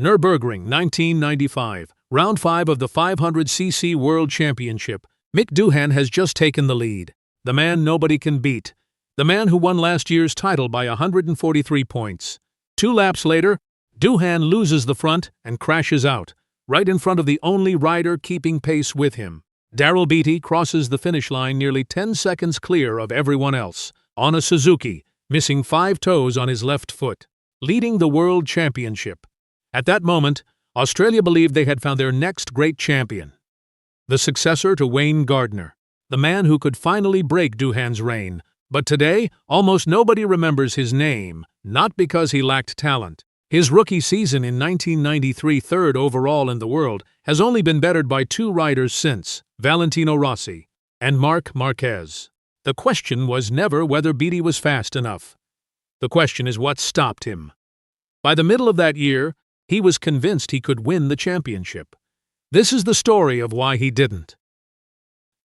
Nürburgring, 1995, Round 5 of the 500cc World Championship. Mick Doohan has just taken the lead. The man nobody can beat. The man who won last year's title by 143 points. 2 laps later, Doohan loses the front and crashes out, right in front of the only rider keeping pace with him. Daryl Beattie crosses the finish line nearly 10 seconds clear of everyone else, on a Suzuki, missing 5 toes on his left foot, leading the World Championship. At that moment, Australia believed they had found their next great champion. The successor to Wayne Gardner, the man who could finally break Doohan's reign. But today, almost nobody remembers his name, not because he lacked talent. His rookie season in 1993, third overall in the world, has only been bettered by 2 riders since, Valentino Rossi and Marc Marquez. The question was never whether Beattie was fast enough. The question is what stopped him. By the middle of that year, he was convinced he could win the championship. This is the story of why he didn't.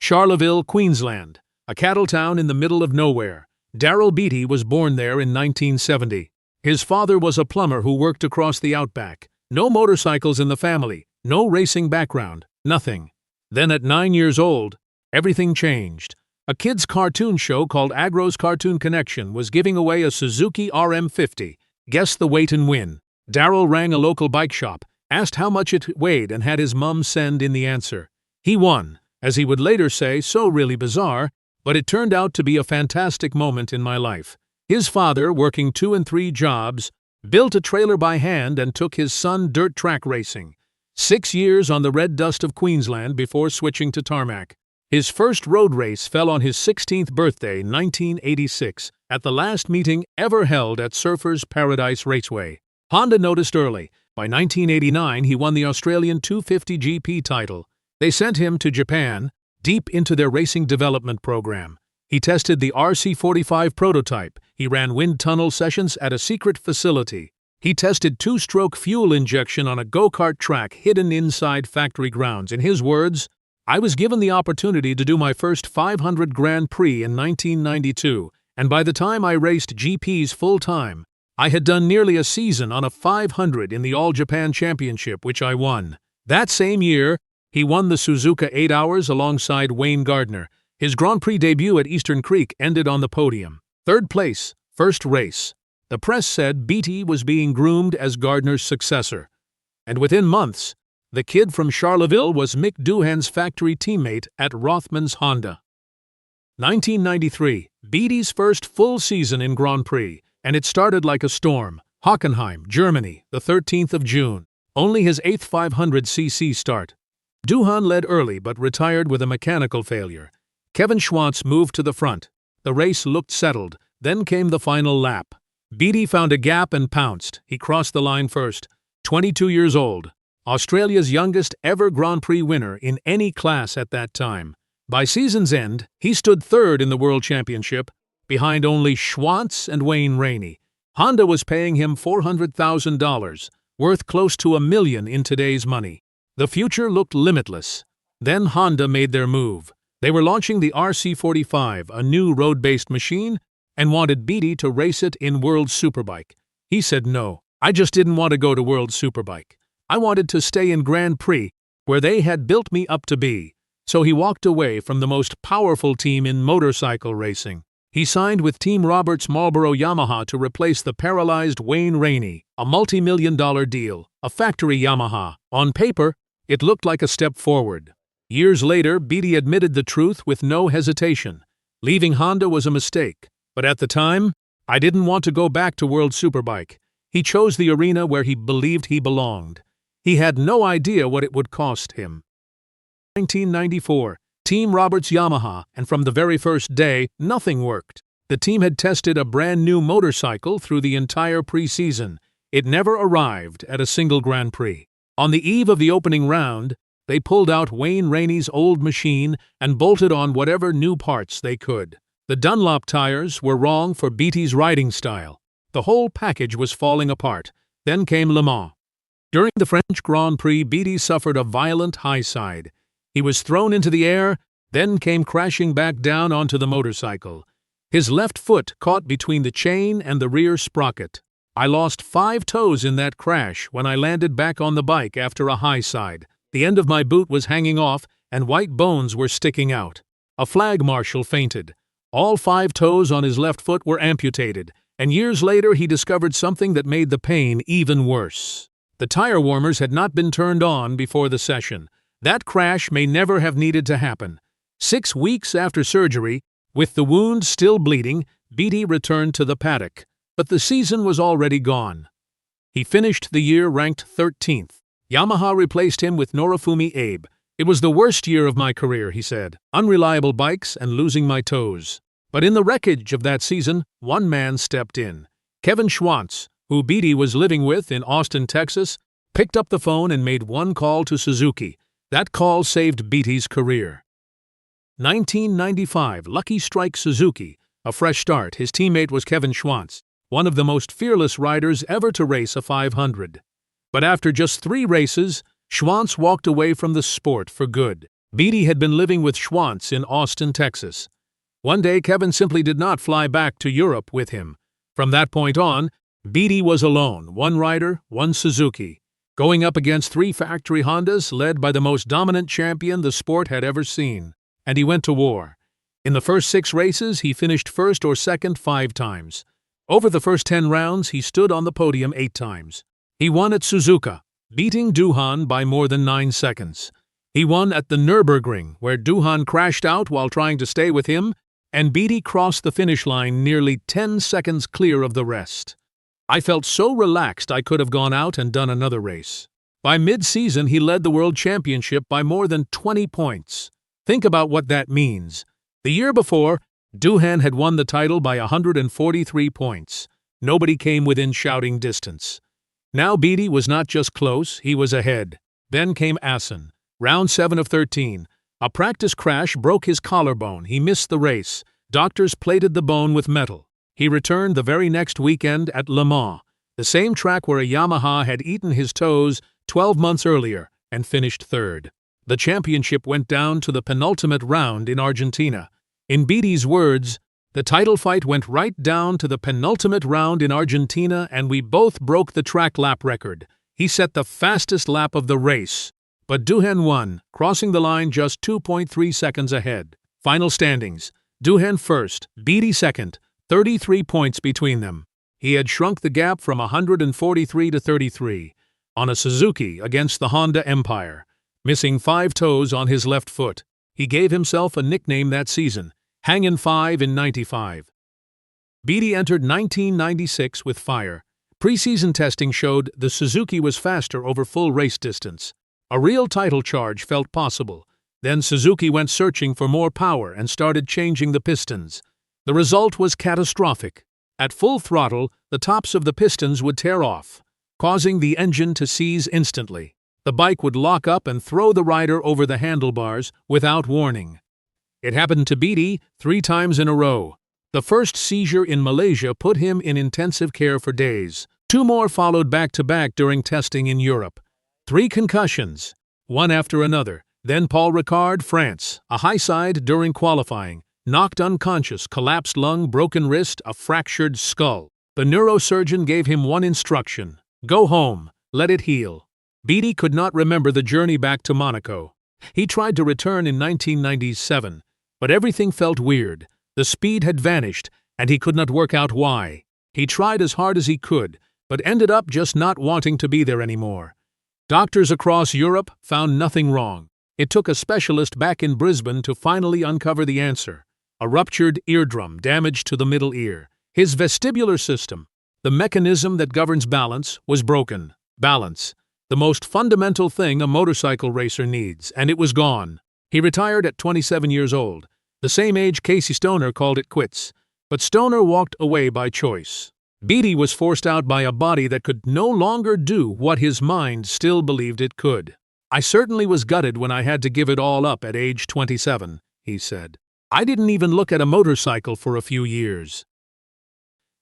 Charleville, Queensland, a cattle town in the middle of nowhere. Daryl Beattie was born there in 1970. His father was a plumber who worked across the outback. No motorcycles in the family, no racing background, nothing. Then at 9 years old, everything changed. A kids' cartoon show called Agro's Cartoon Connection was giving away a Suzuki RM50. Guess the weight and win. Daryl rang a local bike shop, asked how much it weighed and had his mum send in the answer. He won, as he would later say, so really bizarre, but it turned out to be a fantastic moment in my life. His father, working 2 and 3 jobs, built a trailer by hand and took his son dirt track racing. 6 years on the red dust of Queensland before switching to tarmac. His first road race fell on his 16th birthday, 1986, at the last meeting ever held at Surfers Paradise Raceway. Honda noticed early. By 1989, he won the Australian 250 GP title. They sent him to Japan, deep into their racing development program. He tested the RC45 prototype. He ran wind tunnel sessions at a secret facility. He tested 2-stroke fuel injection on a go-kart track hidden inside factory grounds. In his words, I was given the opportunity to do my first 500 Grand Prix in 1992, and by the time I raced GPs full-time, I had done nearly a season on a 500 in the All-Japan Championship, which I won. That same year, he won the Suzuka 8 Hours alongside Wayne Gardner. His Grand Prix debut at Eastern Creek ended on the podium. 3rd place, first race. The press said Beattie was being groomed as Gardner's successor. And within months, the kid from Charleville was Mick Doohan's factory teammate at Rothman's Honda. 1993, Beattie's first full season in Grand Prix, and it started like a storm. Hockenheim, Germany, the 13th of June. Only his 8th 500cc start. Doohan led early but retired with a mechanical failure. Kevin Schwantz moved to the front. The race looked settled. Then came the final lap. Beattie found a gap and pounced. He crossed the line first. 22 years old. Australia's youngest ever Grand Prix winner in any class at that time. By season's end, he stood 3rd in the World Championship, behind only Schwantz and Wayne Rainey. Honda was paying him $400,000, worth close to $1 million in today's money. The future looked limitless. Then Honda made their move. They were launching the RC45, a new road-based machine, and wanted Beattie to race it in World Superbike. He said no. I just didn't want to go to World Superbike. I wanted to stay in Grand Prix, where they had built me up to be. So he walked away from the most powerful team in motorcycle racing. He signed with Team Roberts Marlboro Yamaha to replace the paralyzed Wayne Rainey, a multi-million-dollar deal, a factory Yamaha. On paper, it looked like a step forward. Years later, Beattie admitted the truth with no hesitation. Leaving Honda was a mistake. But at the time, I didn't want to go back to World Superbike. He chose the arena where he believed he belonged. He had no idea what it would cost him. 1994, Team Roberts Yamaha, and from the very first day, nothing worked. The team had tested a brand new motorcycle through the entire preseason. It never arrived at a single Grand Prix. On the eve of the opening round, they pulled out Wayne Rainey's old machine and bolted on whatever new parts they could. The Dunlop tires were wrong for Beattie's riding style. The whole package was falling apart. Then came Le Mans. During the French Grand Prix, Beattie suffered a violent high side. He was thrown into the air, then came crashing back down onto the motorcycle. His left foot caught between the chain and the rear sprocket. I lost 5 toes in that crash when I landed back on the bike after a high side. The end of my boot was hanging off and white bones were sticking out. A flag marshal fainted. All 5 toes on his left foot were amputated, and years later he discovered something that made the pain even worse. The tire warmers had not been turned on before the session. That crash may never have needed to happen. 6 weeks after surgery, with the wound still bleeding, Beattie returned to the paddock, but the season was already gone. He finished the year ranked 13th. Yamaha replaced him with Norifumi Abe. It was the worst year of my career, he said. Unreliable bikes and losing my toes. But in the wreckage of that season, one man stepped in. Kevin Schwantz, who Beattie was living with in Austin, Texas, picked up the phone and made one call to Suzuki. That call saved Beattie's career. 1995, Lucky Strike Suzuki. A fresh start. His teammate was Kevin Schwantz, one of the most fearless riders ever to race a 500. But after just 3 races, Schwantz walked away from the sport for good. Beattie had been living with Schwantz in Austin, Texas. One day, Kevin simply did not fly back to Europe with him. From that point on, Beattie was alone, one rider, one Suzuki, going up against 3 factory Hondas led by the most dominant champion the sport had ever seen. And he went to war. In the first 6 races, he finished first or second 5 times. Over the first 10 rounds, he stood on the podium 8 times. He won at Suzuka, beating Doohan by more than 9 seconds. He won at the Nürburgring, where Doohan crashed out while trying to stay with him, and Beattie crossed the finish line nearly 10 seconds clear of the rest. I felt so relaxed I could have gone out and done another race. By mid-season, he led the World Championship by more than 20 points. Think about what that means. The year before, Doohan had won the title by 143 points. Nobody came within shouting distance. Now Beattie was not just close, he was ahead. Then came Assen. Round 7 of 13. A practice crash broke his collarbone. He missed the race. Doctors plated the bone with metal. He returned the very next weekend at Le Mans, the same track where a Yamaha had eaten his toes 12 months earlier, and finished 3rd. The championship went down to the penultimate round in Argentina. In Beattie's words, "The title fight went right down to the penultimate round in Argentina and we both broke the track lap record. He set the fastest lap of the race. But Doohan won, crossing the line just 2.3 seconds ahead. Final standings: Doohan first, Beattie second, 33 points between them. He had shrunk the gap from 143 to 33 on a Suzuki against the Honda Empire. Missing 5 toes on his left foot, he gave himself a nickname that season, Hangin' 5 in '95. Beattie entered 1996 with fire. Preseason testing showed the Suzuki was faster over full race distance. A real title charge felt possible. Then Suzuki went searching for more power and started changing the pistons. The result was catastrophic. At full throttle, the tops of the pistons would tear off, causing the engine to seize instantly. The bike would lock up and throw the rider over the handlebars without warning. It happened to Beattie 3 times in a row. The first seizure in Malaysia put him in intensive care for days. 2 more followed back-to-back during testing in Europe. 3 concussions, one after another. Then Paul Ricard, France, a high side during qualifying, knocked unconscious, collapsed lung, broken wrist, a fractured skull. The neurosurgeon gave him one instruction: go home, let it heal. Beattie could not remember the journey back to Monaco. He tried to return in 1997, but everything felt weird. The speed had vanished, and he could not work out why. He tried as hard as he could, but ended up just not wanting to be there anymore. Doctors across Europe found nothing wrong. It took a specialist back in Brisbane to finally uncover the answer: a ruptured eardrum, damage to the middle ear. His vestibular system, the mechanism that governs balance, was broken. Balance, the most fundamental thing a motorcycle racer needs, and it was gone. He retired at 27 years old, the same age Casey Stoner called it quits. But Stoner walked away by choice. Beattie was forced out by a body that could no longer do what his mind still believed it could. I certainly was gutted when I had to give it all up at age 27, he said. I didn't even look at a motorcycle for a few years.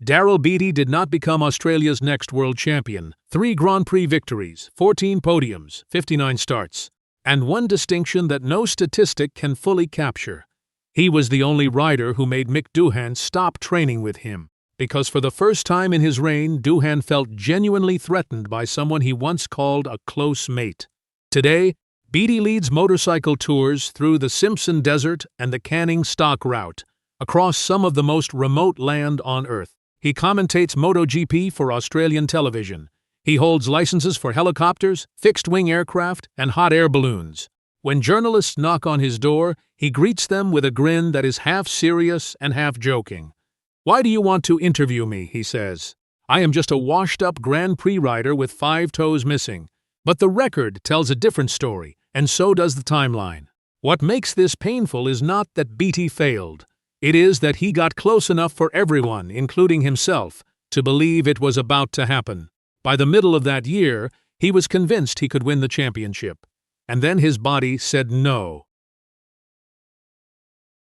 Daryl Beattie did not become Australia's next world champion. 3 Grand Prix victories, 14 podiums, 59 starts, and one distinction that no statistic can fully capture. He was the only rider who made Mick Doohan stop training with him. because for the first time in his reign, Doohan felt genuinely threatened by someone he once called a close mate. Today, Beattie leads motorcycle tours through the Simpson Desert and the Canning Stock Route, across some of the most remote land on Earth. He commentates MotoGP for Australian television. He holds licenses for helicopters, fixed-wing aircraft, and hot air balloons. When journalists knock on his door, he greets them with a grin that is half serious and half joking. "Why do you want to interview me?" he says. "I am just a washed-up Grand Prix rider with 5 toes missing." But the record tells a different story, and so does the timeline. What makes this painful is not that Beattie failed. It is that he got close enough for everyone, including himself, to believe it was about to happen. By the middle of that year, he was convinced he could win the championship. And then his body said no.